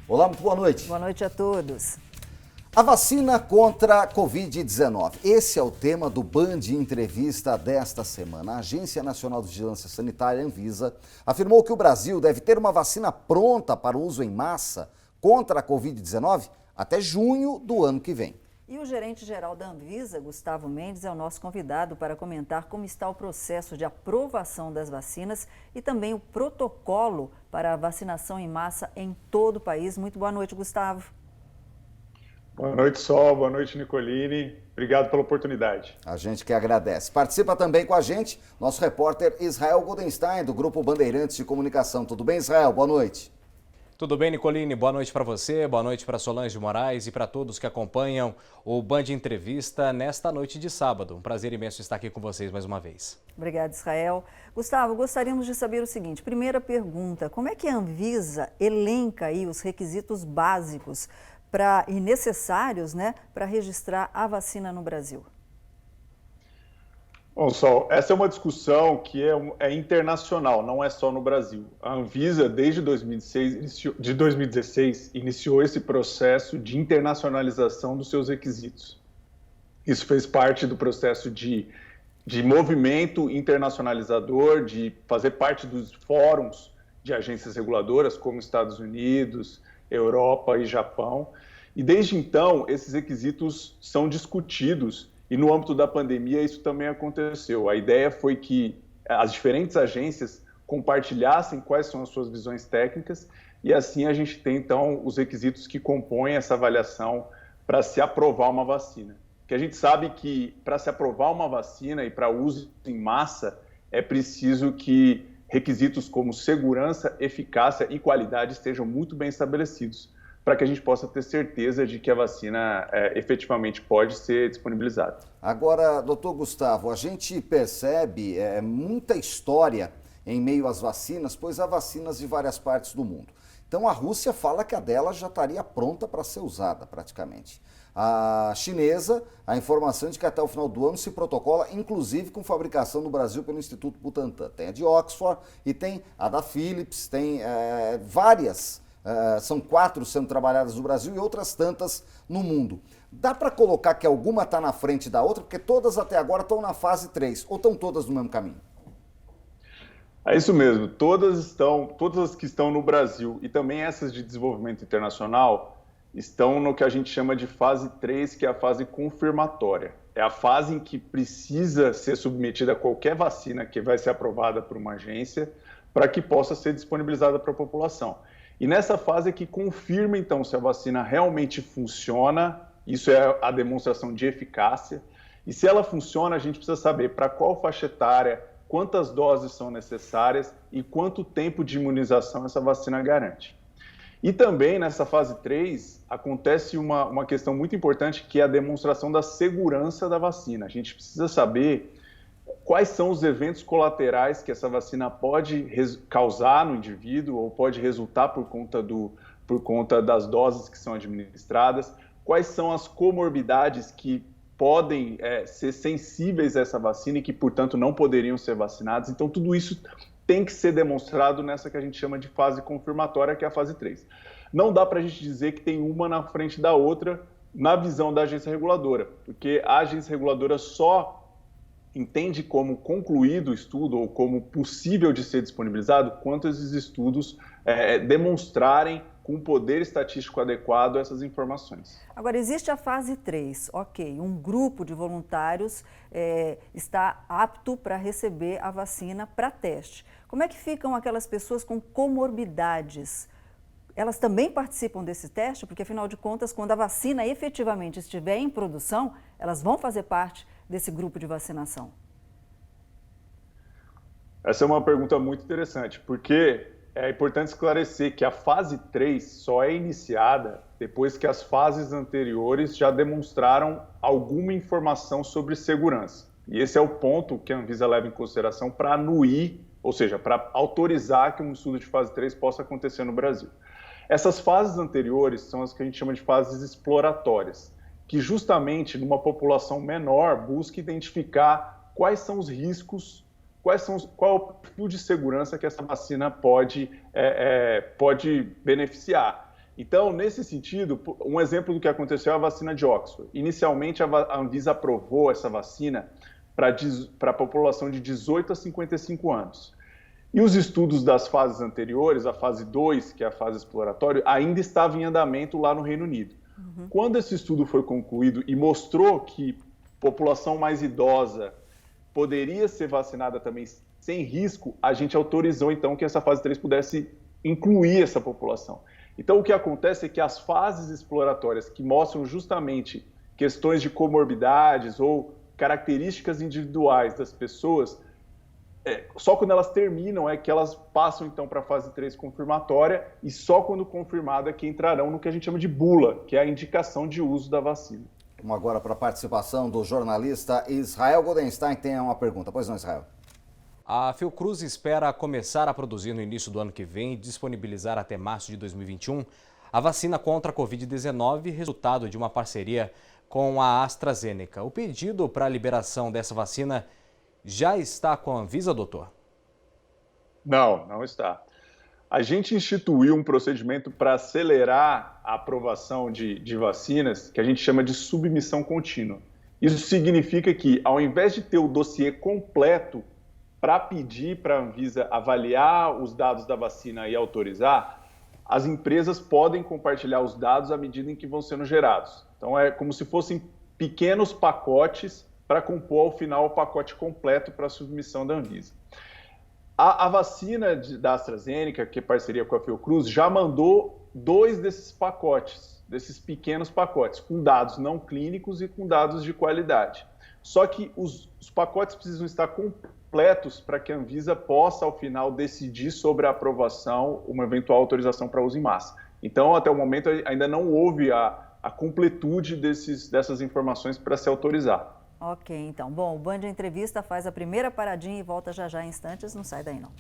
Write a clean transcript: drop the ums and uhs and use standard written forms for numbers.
Olá, muito boa noite. Boa noite a todos. A vacina contra a Covid-19. Esse é o tema do Band Entrevista desta semana. A Agência Nacional de Vigilância Sanitária, Anvisa, afirmou que o Brasil deve ter uma vacina pronta para o uso em massa contra a Covid-19 até junho do ano que vem. E o gerente-geral da Anvisa, Gustavo Mendes, é o nosso convidado para comentar como está o processo de aprovação das vacinas e também o protocolo para a vacinação em massa em todo o país. Muito boa noite, Gustavo. Boa noite, Sol. Boa noite, Nicoline. Obrigado pela oportunidade. A gente que agradece. Participa também com a gente nosso repórter Israel Goldenstein, do Grupo Bandeirantes de Comunicação. Tudo bem, Israel? Boa noite. Tudo bem, Nicoline? Boa noite para você, boa noite para Solange Moraes e para todos que acompanham o Band Entrevista nesta noite de sábado. Um prazer imenso estar aqui com vocês mais uma vez. Obrigada, Israel. Gustavo, gostaríamos de saber o seguinte. Primeira pergunta, como é que a Anvisa elenca aí os requisitos básicos e necessários, para registrar a vacina no Brasil? Bom, Sol, essa é uma discussão que é internacional, não é só no Brasil. A Anvisa, desde 2016, iniciou esse processo de internacionalização dos seus requisitos. Isso fez parte do processo de movimento internacionalizador, de fazer parte dos fóruns de agências reguladoras, como Estados Unidos, Europa e Japão. E desde então, esses requisitos são discutidos. E no âmbito da pandemia, isso também aconteceu. A ideia foi que as diferentes agências compartilhassem quais são as suas visões técnicas e assim a gente tem, então, os requisitos que compõem essa avaliação para se aprovar uma vacina. Porque a gente sabe que para se aprovar uma vacina e para uso em massa, é preciso que requisitos como segurança, eficácia e qualidade estejam muito bem estabelecidos, para que a gente possa ter certeza de que a vacina efetivamente pode ser disponibilizada. Agora, doutor Gustavo, a gente percebe muita história em meio às vacinas, pois há vacinas de várias partes do mundo. Então a Rússia fala que a dela já estaria pronta para ser usada praticamente. A chinesa, a informação de que até o final do ano se protocola, inclusive com fabricação no Brasil pelo Instituto Butantan. Tem a de Oxford e tem a da Philips, tem várias. São 4 sendo trabalhadas no Brasil e outras tantas no mundo. Dá para colocar que alguma está na frente da outra? Porque todas até agora estão na fase 3, ou estão todas no mesmo caminho? É isso mesmo, todas as que estão no Brasil e também essas de desenvolvimento internacional estão no que a gente chama de fase 3, que é a fase confirmatória. É a fase em que precisa ser submetida a qualquer vacina que vai ser aprovada por uma agência para que possa ser disponibilizada para a população. E nessa fase é que confirma, então, se a vacina realmente funciona, isso é a demonstração de eficácia, e se ela funciona, a gente precisa saber para qual faixa etária, quantas doses são necessárias e quanto tempo de imunização essa vacina garante. E também, nessa fase 3, acontece uma questão muito importante, que é a demonstração da segurança da vacina. A gente precisa saber quais são os eventos colaterais que essa vacina pode causar no indivíduo ou pode resultar por conta das doses que são administradas, quais são as comorbidades que podem ser sensíveis a essa vacina e que, portanto, não poderiam ser vacinadas. Então, tudo isso tem que ser demonstrado nessa que a gente chama de fase confirmatória, que é a fase 3. Não dá para a gente dizer que tem uma na frente da outra na visão da agência reguladora, porque a agência reguladora só entende como concluído o estudo ou como possível de ser disponibilizado quanto esses estudos demonstrarem com poder estatístico adequado essas informações. Agora, existe a fase 3, ok, um grupo de voluntários está apto para receber a vacina para teste. Como é que ficam aquelas pessoas com comorbidades? Elas também participam desse teste? Porque, afinal de contas, quando a vacina efetivamente estiver em produção, elas vão fazer parte desse grupo de vacinação? Essa é uma pergunta muito interessante, porque é importante esclarecer que a fase 3 só é iniciada depois que as fases anteriores já demonstraram alguma informação sobre segurança. E esse é o ponto que a Anvisa leva em consideração para anuir, ou seja, para autorizar que um estudo de fase 3 possa acontecer no Brasil. Essas fases anteriores são as que a gente chama de fases exploratórias, que justamente numa população menor busca identificar quais são os riscos, qual é o perfil de segurança que essa vacina pode beneficiar. Então, nesse sentido, um exemplo do que aconteceu é a vacina de Oxford. Inicialmente, a Anvisa aprovou essa vacina para a população de 18 a 55 anos. E os estudos das fases anteriores, a fase 2, que é a fase exploratória, ainda estava em andamento lá no Reino Unido. Quando esse estudo foi concluído e mostrou que população mais idosa poderia ser vacinada também sem risco, a gente autorizou então que essa fase 3 pudesse incluir essa população. Então o que acontece é que as fases exploratórias que mostram justamente questões de comorbidades ou características individuais das pessoas, só quando elas terminam é que elas passam então para a fase 3 confirmatória e só quando confirmada é que entrarão no que a gente chama de bula, que é a indicação de uso da vacina. Vamos agora para a participação do jornalista Israel Goldenstein, que tem uma pergunta. Pois não, Israel? A Fiocruz espera começar a produzir no início do ano que vem e disponibilizar até março de 2021 a vacina contra a Covid-19, resultado de uma parceria com a AstraZeneca. O pedido para a liberação dessa vacina já está com a Anvisa, doutor? Não, não está. A gente instituiu um procedimento para acelerar a aprovação de vacinas, que a gente chama de submissão contínua. Isso significa que, ao invés de ter o dossiê completo para pedir para a Anvisa avaliar os dados da vacina e autorizar, as empresas podem compartilhar os dados à medida em que vão sendo gerados. Então, é como se fossem pequenos pacotes para compor, ao final, o pacote completo para a submissão da Anvisa. A vacina da AstraZeneca, que é parceria com a Fiocruz, já mandou 2 desses pacotes, desses pequenos pacotes, com dados não clínicos e com dados de qualidade. Só que os pacotes precisam estar completos para que a Anvisa possa, ao final, decidir sobre a aprovação, uma eventual autorização para uso em massa. Então, até o momento, ainda não houve a completude dessas informações para se autorizar. Ok, então. Bom, o Band Entrevista faz a primeira paradinha e volta já em instantes. Não sai daí, não.